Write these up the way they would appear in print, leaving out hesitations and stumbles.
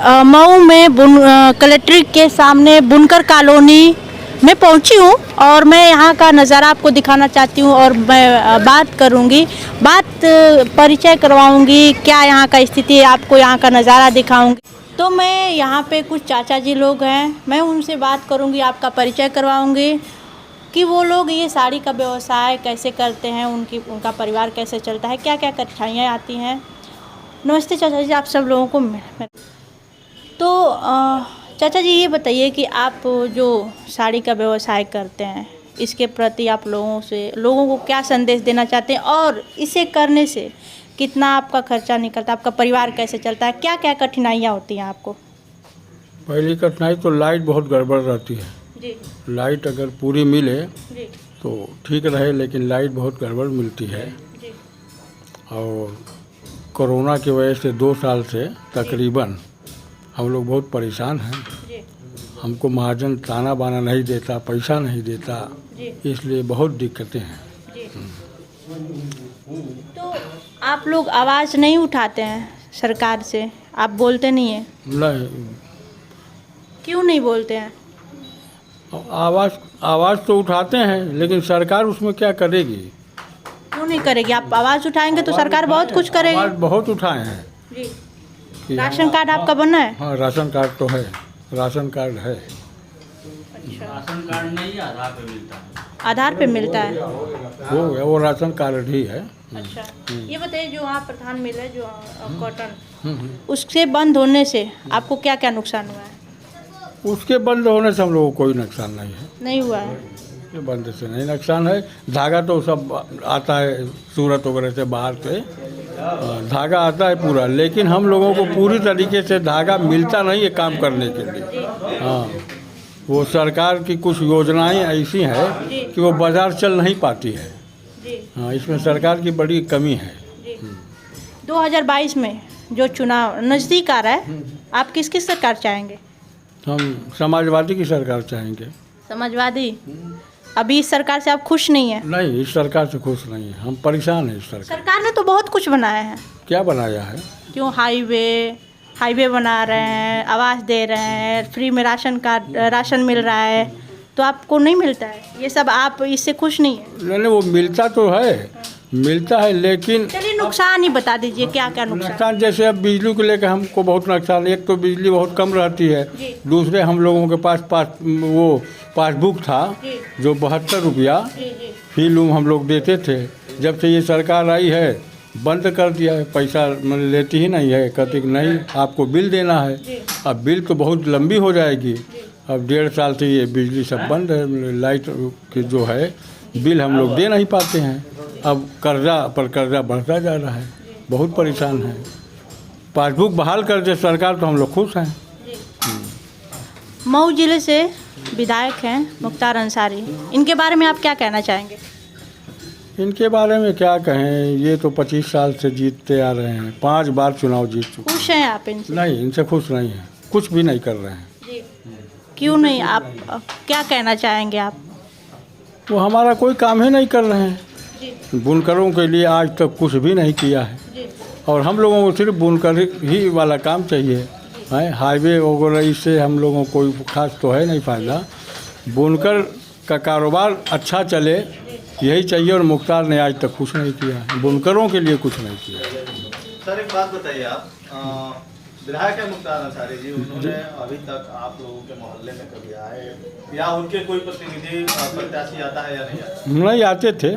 मऊ में कलेक्ट्रेट के सामने बुनकर कॉलोनी में पहुंची हूं और मैं यहां का नज़ारा आपको दिखाना चाहती हूं और मैं बात करूंगी, परिचय करवाऊंगी, क्या यहां का स्थिति है, आपको यहां का नज़ारा दिखाऊंगी। तो मैं यहां पे कुछ चाचा जी लोग हैं, मैं उनसे बात करूंगी, आपका परिचय करवाऊंगी कि वो लोग ये साड़ी का व्यवसाय कैसे करते हैं, उनका परिवार कैसे चलता है, क्या क्या कठिनाइयाँ आती हैं। नमस्ते चाचा जी, आप सब लोगों को। तो चाचा जी ये बताइए कि आप जो साड़ी का व्यवसाय करते हैं, इसके प्रति आप लोगों को क्या संदेश देना चाहते हैं और इसे करने से कितना आपका खर्चा निकलता है, आपका परिवार कैसे चलता है, क्या क्या कठिनाइयाँ होती हैं आपको? पहली कठिनाई तो लाइट बहुत गड़बड़ रहती है जी। लाइट अगर पूरी मिले जी। तो ठीक रहे, लेकिन लाइट बहुत गड़बड़ मिलती है। जी। और कोरोना की वजह से 2 साल से तकरीबन हम लोग बहुत परेशान हैं। जी। हमको महाजन ताना बाना नहीं देता, पैसा नहीं देता, जी। इसलिए बहुत दिक्कतें हैं। जी। तो आप लोग आवाज़ नहीं उठाते हैं सरकार से, आप बोलते नहीं हैं? नहीं, क्यों नहीं बोलते हैं? आवाज़ तो उठाते हैं, लेकिन सरकार उसमें क्या करेगी? क्यों नहीं करेगी? आप आवाज़ उठाएंगे तो सरकार बहुत कुछ करेगी। आवाज़ बहुत उठाए हैं। जी। राशन कार्ड आपका बना है? हाँ, राशन कार्ड तो है, राशन कार्ड है। अच्छा। राशन कार्ड नहीं, आधार पे मिलता है। आधार पे मिलता है? वो राशन कार्ड ही है। अच्छा। ये बताइए, जो वहाँ प्रधान मिल है, जो कॉटन, उसके बंद होने से आपको क्या क्या नुकसान हुआ है? उसके बंद होने से हम लोगों को कोई नुकसान नहीं है। नहीं हुआ है? उसके बंद से नहीं नुकसान है। धागा तो सब आता है सूरत वगैरह से, बाहर से धागा आता है पूरा, लेकिन हम लोगों को पूरी तरीके से धागा मिलता नहीं है काम करने के लिए। हाँ, वो सरकार की कुछ योजनाएं ऐसी हैं कि वो बाजार चल नहीं पाती है। हाँ, इसमें सरकार की बड़ी कमी है। 2022 में जो चुनाव नज़दीक आ रहा है, आप किसकी सरकार चाहेंगे? हम समाजवादी की सरकार चाहेंगे। समाजवादी? अभी इस सरकार से आप खुश नहीं हैं? नहीं, इस सरकार से खुश नहीं है, हम परेशान हैं। इस सरकार ने तो बहुत कुछ बनाया है। क्या बनाया है? क्यों हाईवे बना रहे हैं, आवास दे रहे हैं, फ्री में राशन मिल रहा है, तो आपको नहीं मिलता है ये सब? आप इससे खुश नहीं है? नहीं, वो मिलता तो है, मिलता है, लेकिन चलिए नुकसान ही बता दीजिए, क्या क्या नुकसान? जैसे अब बिजली को लेकर हमको बहुत नुकसान। एक तो बिजली बहुत कम रहती है, दूसरे हम लोगों के पास वो पासबुक था जो 72 रुपया फी लूम हम लोग देते थे। जब से ये सरकार आई है बंद कर दिया है, पैसा मतलब लेती ही नहीं है, कहती कि नहीं आपको बिल देना है। अब बिल तो बहुत लंबी हो जाएगी। अब 1.5 साल से ये बिजली सब बंद है, लाइट की जो है बिल हम लोग दे नहीं पाते हैं। अब कर्जा पर कर्जा बढ़ता जा रहा है, बहुत परेशान है। पासबुक बहाल कर दे सरकार तो हम लोग खुश हैं। मऊ जिले से विधायक हैं मुख्तार अंसारी, इनके बारे में आप क्या कहना चाहेंगे? इनके बारे में क्या कहें, ये तो 25 साल से जीतते आ रहे हैं, 5 बार चुनाव जीत चुके। खुश हैं आप इनसे? नहीं, इनसे खुश नहीं हैं, कुछ भी नहीं कर रहे हैं। जी। क्यों नहीं? आप क्या कहना चाहेंगे आप? वो हमारा कोई काम ही नहीं कर रहे हैं। जी। बुनकरों के लिए आज तक कुछ भी नहीं किया है। जी। और हम लोगों को सिर्फ बुनकर ही वाला काम चाहिए है। हाईवे वगैरह इससे हम लोगों को कोई खास तो है नहीं फ़ायदा। बुनकर का कारोबार अच्छा चले यही चाहिए, और मुख्तार ने आज तक कुछ नहीं किया, बुनकरों के लिए कुछ नहीं किया। सर एक बात बताइए, आप विधायक है मुख्तार अंसारी जी, उन्होंने अभी तक आप लोगों के मोहल्ले में कभी आए या उनके कोई प्रतिनिधि प्रत्याशी आता है या नहीं आता? नहीं आते थे,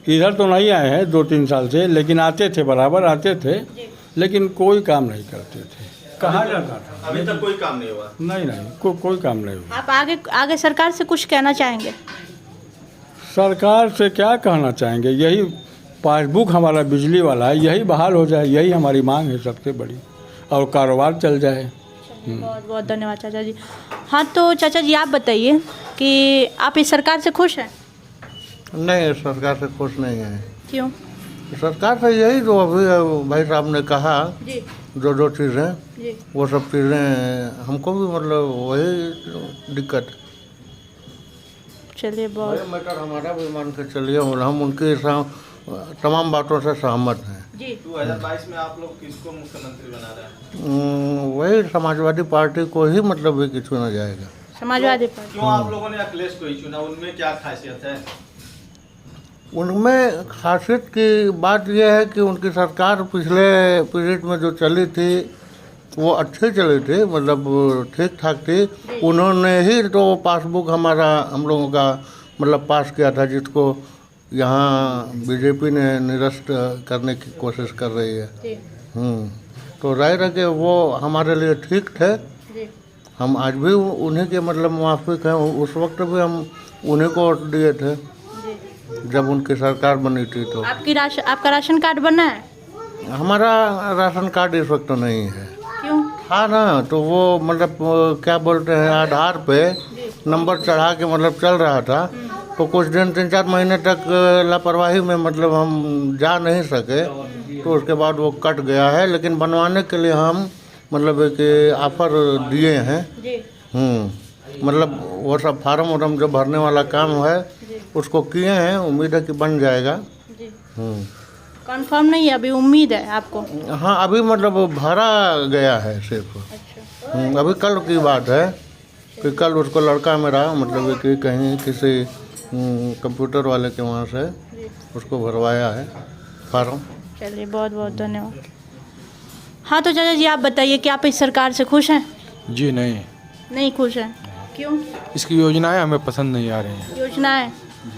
इधर तो नहीं आए हैं 2-3 साल से, लेकिन आते थे, बराबर आते थे, लेकिन कोई काम नहीं करते थे। कहा जाता था अभी तक कोई काम नहीं हुआ? नहीं, कोई काम नहीं हुआ। आप आगे सरकार से कुछ कहना चाहेंगे? सरकार से क्या कहना चाहेंगे, यही पासबुक हमारा बिजली वाला है, यही बहाल हो जाए, यही हमारी मांग है सबसे बड़ी, और कारोबार चल जाए। बहुत बहुत धन्यवाद चाचा जी। हाँ, तो चाचा जी आप बताइए कि आप इस सरकार से खुश हैं? नहीं, सरकार से खुश नहीं है। क्यों? सरकार से यही जो अभी भाई साहब ने कहा, जी। जो चीज़ें, जी। वो सब चीज़ें हमको भी मतलब वही दिक्कत। चलिए, बहुत मैटर हमारा भी मान के चलिए, हम उनके तमाम बातों से सहमत हैं। जी। 2022 में आप लोग किसको मुख्यमंत्री बना रहे हैं? वही समाजवादी पार्टी को ही मतलब है कि चुना जाएगा। समाजवादी पार्टी। क्यों आप लोगों ने अखिलेश को ही चुना, उनमें क्या खासियत है? उनमें खासियत की बात यह है कि उनकी सरकार पिछले पीरियड में जो चली थी वो अच्छे चली थी, मतलब ठीक ठाक थी। उन्होंने ही तो पासबुक हम लोगों का मतलब पास किया था, जिसको यहाँ बीजेपी ने निरस्त करने की कोशिश कर रही है। तो जाहिर है कि वो हमारे लिए ठीक थे। हम आज भी उन्हीं के मतलब मुवाफिक हैं। उस वक्त भी हम उन्हीं को वोट दिए थे जब उनकी सरकार बनी थी। तो आपका राशन कार्ड बना है? हमारा राशन कार्ड इस वक्त नहीं है। क्यों? हाँ ना, तो वो मतलब क्या बोलते हैं, आधार पे नंबर चढ़ा के मतलब चल रहा था। तो कुछ दिन 3-4 महीने तक लापरवाही में मतलब हम जा नहीं सके, तो उसके बाद वो कट गया है। लेकिन बनवाने के लिए हम मतलब एक ऑफर दिए हैं। मतलब वो सब फार्म वार्म जो भरने वाला काम है उसको किए हैं, उम्मीद है कि बन जाएगा। कंफर्म नहीं है अभी, उम्मीद है आपको? हाँ, अभी मतलब भरा गया है सिर्फ। अच्छा। अभी कल की बात है कि कल उसको लड़का मेरा मतलब कि कहीं किसी कंप्यूटर वाले के वहाँ से उसको भरवाया है फार्म। चलिए, बहुत बहुत धन्यवाद। हाँ, तो चाचा जी आप बताइए कि आप इस सरकार से खुश हैं? जी नहीं खुश हैं? क्यों? इसकी योजनाएं हमें पसंद नहीं आ रही हैं। योजनाएं?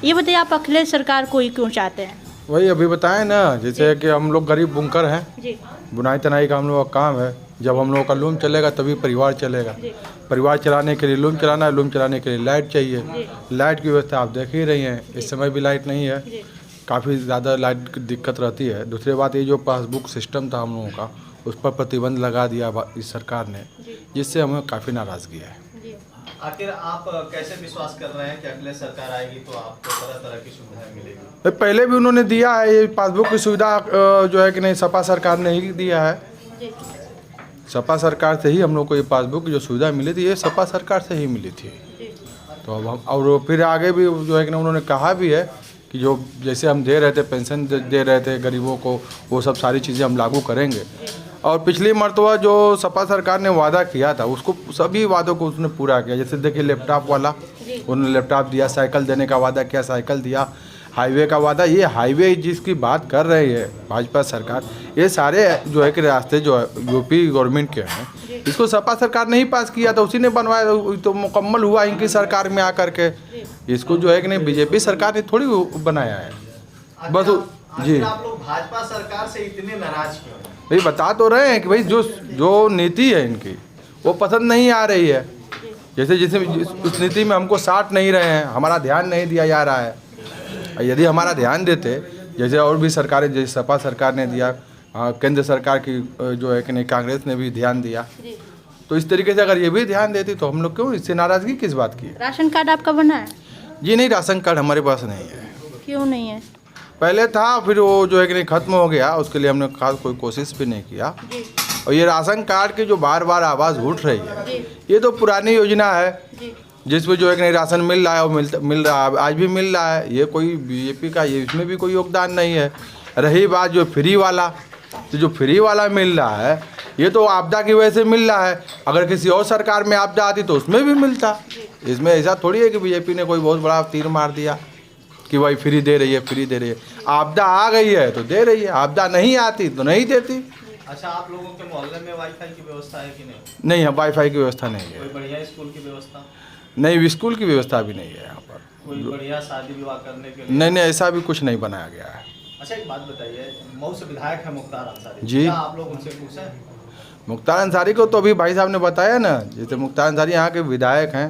ये बताइए, आप अखिलेश सरकार को ही क्यों चाहते हैं? वही अभी बताएं ना, जैसे कि हम लोग गरीब बुनकर हैं, जी बुनाई तनाई का हम लोग का काम है। जब हम लोगों का लूम चलेगा तभी परिवार चलेगा। परिवार चलाने के लिए लूम चलाना है, लूम चलाने के लिए लाइट चाहिए। लाइट की व्यवस्था आप देख ही रही हैं, इस समय भी लाइट नहीं है, काफ़ी ज़्यादा लाइट की दिक्कत रहती है। दूसरी बात, ये जो पासबुक सिस्टम था हम लोगों का, उस पर प्रतिबंध लगा दिया इस सरकार ने, जिससे हमें काफ़ी नाराज़गी है। आखिर आप कैसे विश्वास कर रहे हैं कि अगले सरकार आएगी तो आपको तरह तरह की सुविधाएं मिलेगी? पहले भी उन्होंने दिया है ये पासबुक की सुविधा, जो है कि नहीं, सपा सरकार ने ही दिया है। सपा सरकार से ही हम लोग को ये पासबुक की जो सुविधा मिली थी, ये सपा सरकार से ही मिली थी। तो अब हम, और फिर आगे भी जो है कि उन्होंने कहा भी है कि जो जैसे हम दे रहे थे, पेंशन दे रहे थे गरीबों को, वो सब सारी चीज़ें हम लागू करेंगे। और पिछली मरतबा जो सपा सरकार ने वादा किया था, उसको सभी वादों को उसने पूरा किया। जैसे देखिए लैपटॉप वाला, उन्होंने लैपटॉप दिया, साइकिल देने का वादा किया, साइकिल दिया, हाईवे का वादा। ये हाईवे जिसकी बात कर रही है भाजपा सरकार, ये सारे जो है कि रास्ते जो है यूपी गवर्नमेंट के हैं, इसको सपा सरकार ने ही पास किया था, उसी ने बनवाया, तो मुकम्मल हुआ इनकी सरकार में आकर के। इसको जो है कि नहीं, बीजेपी सरकार ने थोड़ी बनाया है बस। जी, आप लोग भाजपा सरकार से इतने नाराज क्यों? भाई बता तो रहे हैं कि भाई जो नीति है इनकी वो पसंद नहीं आ रही है। जैसे जैसे उस नीति में हमको साथ नहीं रहे हैं, हमारा ध्यान नहीं दिया जा रहा है। यदि हमारा ध्यान देते, जैसे और भी सरकारें, जैसे सपा सरकार ने दिया, केंद्र सरकार की जो है कि नहीं, कांग्रेस ने भी ध्यान दिया, तो इस तरीके से अगर ये भी ध्यान देती तो हम लोग क्यों इससे नाराज़गी किस बात की? राशन कार्ड आपका बना है? जी नहीं, राशन कार्ड हमारे पास नहीं है। क्यों नहीं है? पहले था, फिर वो जो है कि नहीं ख़त्म हो गया, उसके लिए हमने खास कोई कोशिश भी नहीं किया। और ये राशन कार्ड की जो बार बार आवाज़ उठ रही है, ये तो पुरानी योजना है जिसमें जो है कि नहीं राशन मिल रहा है, वो मिल रहा है, आज भी मिल रहा है। ये कोई बीजेपी का, ये इसमें भी कोई योगदान नहीं है। रही बात जो फ्री वाला, तो जो फ्री वाला मिल रहा है, ये तो आपदा की वजह से मिल रहा है। अगर किसी और सरकार में आपदा आती तो उसमें भी मिलता। इसमें ऐसा थोड़ी है कि बीजेपी ने कोई बहुत बड़ा तीर मार दिया कि भाई फ्री दे रही है, फ्री दे रही है। आपदा आ गई है तो दे रही है, आपदा नहीं आती तो नहीं देती। अच्छा, आप लोगों के मोहल्ले में वाईफाई की व्यवस्था है कि नहीं? नहीं है, वाईफाई की व्यवस्था नहीं है। कोई बढ़िया स्कूल की व्यवस्था? नहीं, स्कूल की व्यवस्था भी नहीं है यहाँ पर। कोई बढ़िया शादी विवाह करने के लिए? नहीं, ऐसा भी कुछ नहीं बनाया गया है। अच्छा, एक बात बताइए, मऊ से विधायक है मुख्तार अंसारी जी। क्या आप लोग उनसे खुश हैं? मुख्तार अंसारी को तो अभी भाई साहब ने बताया ना, जैसे मुख्तार अंसारी यहाँ के विधायक हैं,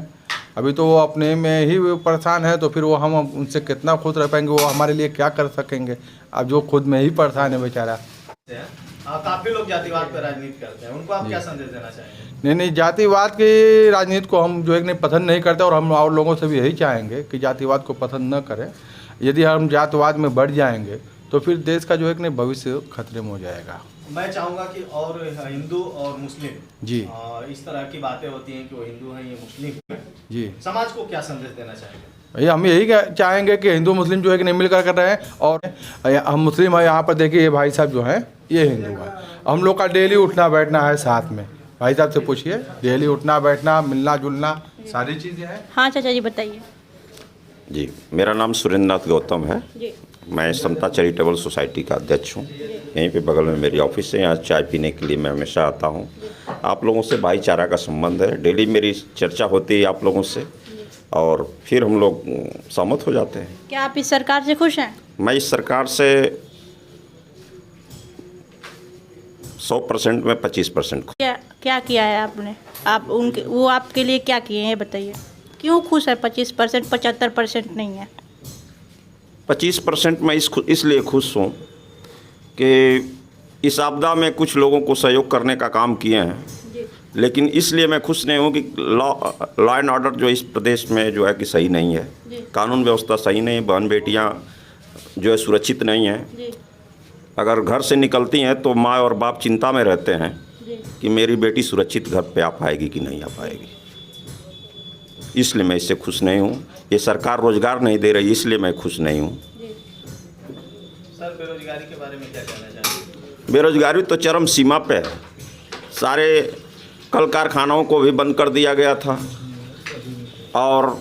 अभी तो वो अपने में ही परेशान है, तो फिर वो हम उनसे कितना खुश रह पाएंगे, वो हमारे लिए क्या कर सकेंगे? अब जो खुद में ही परेशान है बेचारा। काफी लोग जातिवाद पर राजनीति करते हैं, उनको आप क्या संदेश देना चाहेंगे? नहीं, जातिवाद की राजनीति को हम जो है नहीं पसंद नहीं करते, और हम और लोगों से भी यही चाहेंगे कि जातिवाद को पसंद न करें। यदि हम जातिवाद में बढ़ जाएंगे तो फिर देश का जो है नहीं भविष्य खतरे में हो जाएगा। मैं चाहूँगा कि और हिंदू और मुस्लिम जी, इस तरह की बातें होती हैं कि वो हिंदू हैं, ये मुस्लिम हैं, जी, समाज को क्या संदेश देना चाहेंगे? भैया हम यही चाहेंगे कि हिंदू मुस्लिम जो है कि नहीं मिलकर कर रहे हैं। और हम मुस्लिम हैं, यहाँ पर देखिए ये भाई साहब जो हैं ये हिंदू हैं, हम लोग का डेली उठना बैठना है साथ में, भाई साहब से पूछिए, डेली उठना बैठना मिलना जुलना सारी चीज़ें हैं। हाँ चाचा जी बताइए। जी, मेरा नाम सुरेंद्र नाथ गौतम है। जी मैं समता चैरिटेबल सोसाइटी का अध्यक्ष हूँ। यहीं पे बगल में मेरी ऑफिस है, यहाँ चाय पीने के लिए मैं हमेशा आता हूँ। आप लोगों से भाईचारा का संबंध है, डेली मेरी चर्चा होती है आप लोगों से और फिर हम लोग सहमत हो जाते हैं। क्या आप इस सरकार से खुश हैं? मैं इस सरकार से 100% में 25% खुश। क्या क्या किया है आपने? आप उनके वो आपके लिए क्या किए हैं बताइए। क्यों खुश है 25%, 75% नहीं है? 25% मैं इसलिए खुश हूँ कि इस आपदा में कुछ लोगों को सहयोग करने का काम किए हैं, लेकिन इसलिए मैं खुश नहीं हूँ कि लॉ एंड ऑर्डर जो इस प्रदेश में जो है कि सही नहीं है, कानून व्यवस्था सही नहीं है, बहन बेटियाँ जो है सुरक्षित नहीं हैं। अगर घर से निकलती हैं तो माँ और बाप चिंता में रहते हैं कि मेरी बेटी सुरक्षित घर पे आ पाएगी कि नहीं आ पाएगी। इसलिए मैं इससे खुश नहीं हूँ। ये सरकार रोजगार नहीं दे रही, इसलिए मैं खुश नहीं हूँ। सर बेरोजगारी के बारे में क्या कहना चाहेंगे? बेरोजगारी तो चरम सीमा पे है। सारे कल कारखानाओं को भी बंद कर दिया गया था और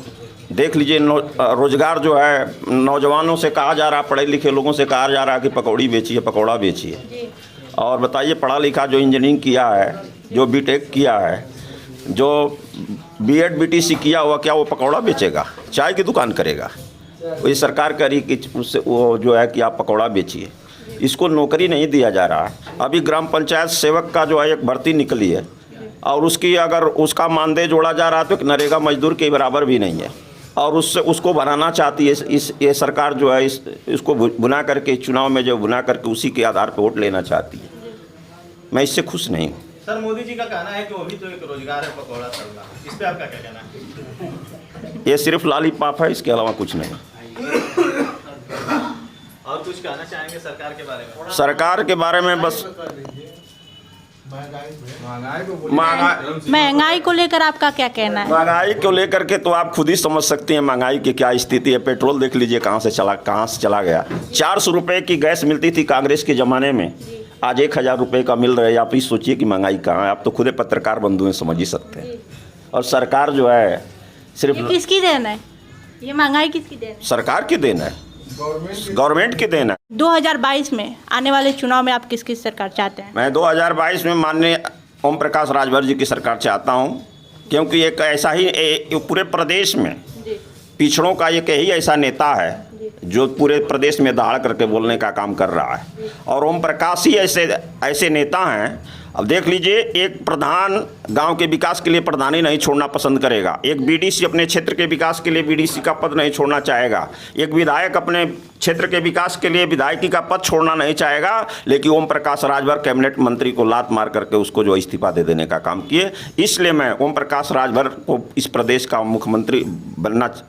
देख लीजिए रोजगार जो है नौजवानों से कहा जा रहा, पढ़े लिखे लोगों से कहा जा रहा है कि पकौड़ी बेचिए, पकौड़ा बेचिए। और बताइए पढ़ा लिखा जो इंजीनियरिंग किया है, जो बीटेक किया है, जो बीएड बीटीसी किया हुआ, क्या वो पकौड़ा बेचेगा? चाय की दुकान करेगा? ये सरकार करी कि उससे वो जो है कि आप पकौड़ा बेचिए। इसको नौकरी नहीं दिया जा रहा है। अभी ग्राम पंचायत सेवक का जो है एक भर्ती निकली है और उसकी अगर उसका मानदेय जोड़ा जा रहा है तो नरेगा मजदूर के बराबर भी नहीं है और उसको बनाना चाहती है ये सरकार जो है इसको बुना करके चुनाव में जो बुना करके उसी के आधार पर वोट लेना चाहती है। मैं इससे खुश नहीं हूँ। सर मोदी जी का कहना है कि वो भी तो एक रोजगार है पकौड़ा तलना, इस पे आपका क्या कहना है? ये सिर्फ लालीपाप है, इसके अलावा कुछ नहीं। और कुछ कहना चाहेंगे सरकार के बारे में? सरकार के बारे में बस महंगाई को लेकर आपका क्या कहना है? महंगाई को लेकर के तो आप खुद ही समझ सकते हैं महंगाई की क्या स्थिति है। पेट्रोल देख लीजिए कहाँ से चला गया। 400 रुपये की गैस मिलती थी कांग्रेस के ज़माने में, आज 1000 रुपये का मिल रहा है। आप ही सोचिए कि महंगाई कहाँ है। आप तो खुद पत्रकार बंधु हैं, समझ ही सकते हैं। और सरकार जो है सिर्फ किसकी देन है? ये महंगाई किसकी देन है? सरकार की देन है, गवर्नमेंट की देन है। 2022 में आने वाले चुनाव में आप किसकी सरकार चाहते हैं? मैं 2022 में माननीय ओम प्रकाश राजभर जी की सरकार चाहता हूँ, क्योंकि एक ऐसा ही पूरे प्रदेश में पिछड़ों का एक ही ऐसा नेता है जो पूरे प्रदेश में दहाड़ करके बोलने का काम कर रहा है। और ओम प्रकाश ही ऐसे नेता हैं। अब देख लीजिए, एक प्रधान गांव के विकास के लिए प्रधानी नहीं छोड़ना पसंद करेगा, एक बीडीसी अपने क्षेत्र के विकास के लिए बीडीसी का पद नहीं छोड़ना चाहेगा, एक विधायक अपने क्षेत्र के विकास के लिए विधायकी का पद छोड़ना नहीं चाहेगा। लेकिन ओम प्रकाश राजभर कैबिनेट मंत्री को लात मार करके उसको जो इस्तीफा दे देने का काम किए। इसलिए मैं ओम प्रकाश राजभर को इस प्रदेश का मुख्यमंत्री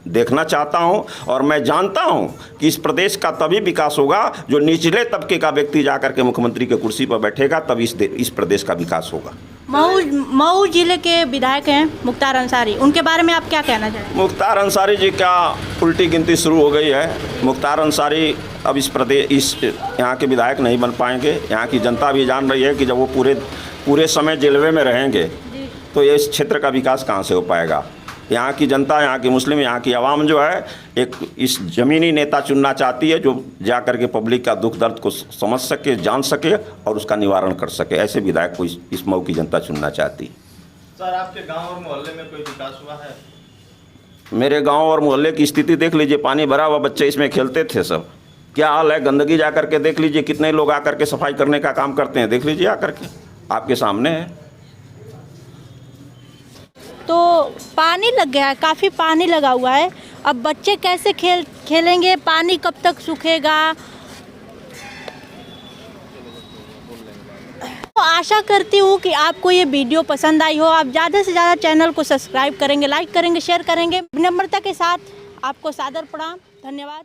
देखना चाहता हूं और मैं जानता हूं कि इस प्रदेश का तभी विकास होगा जो निचले तबके का व्यक्ति जाकर के मुख्यमंत्री की कुर्सी पर बैठेगा, तभी इस प्रदेश का विकास होगा। मऊ जिले के विधायक हैं मुख्तार अंसारी, उनके बारे में आप क्या कहना चाहेंगे? मुख्तार अंसारी जी का उल्टी गिनती शुरू हो गई है। मुख्तार अंसारी अब इस यहाँ के विधायक नहीं बन पाएंगे। यहाँ की जनता भी जान रही है कि जब वो पूरे समय जेलवे में रहेंगे तो ये इस क्षेत्र का विकास कहाँ से हो पाएगा। यहाँ की जनता, यहाँ की मुस्लिम, यहाँ की आवाम जो है एक इस ज़मीनी नेता चुनना चाहती है जो जा कर के पब्लिक का दुख दर्द को समझ सके, जान सके और उसका निवारण कर सके। ऐसे विधायक को इस मऊ की जनता चुनना चाहती है। सर आपके गांव और मोहल्ले में कोई विकास हुआ है? मेरे गांव और मोहल्ले की स्थिति देख लीजिए, पानी भरा हुआ, बच्चे इसमें खेलते थे सब। क्या हाल है, गंदगी जा कर के देख लीजिए, कितने लोग आकर के सफाई करने का काम करते हैं, देख लीजिए आकर के, आपके सामने है। तो पानी लग गया है, काफ़ी पानी लगा हुआ है। अब बच्चे कैसे खेलेंगे? पानी कब तक सूखेगा? तो आशा करती हूँ कि आपको ये वीडियो पसंद आई हो। आप ज़्यादा से ज़्यादा चैनल को सब्सक्राइब करेंगे, लाइक करेंगे, शेयर करेंगे। विनम्रता के साथ आपको सादर प्रणाम, धन्यवाद।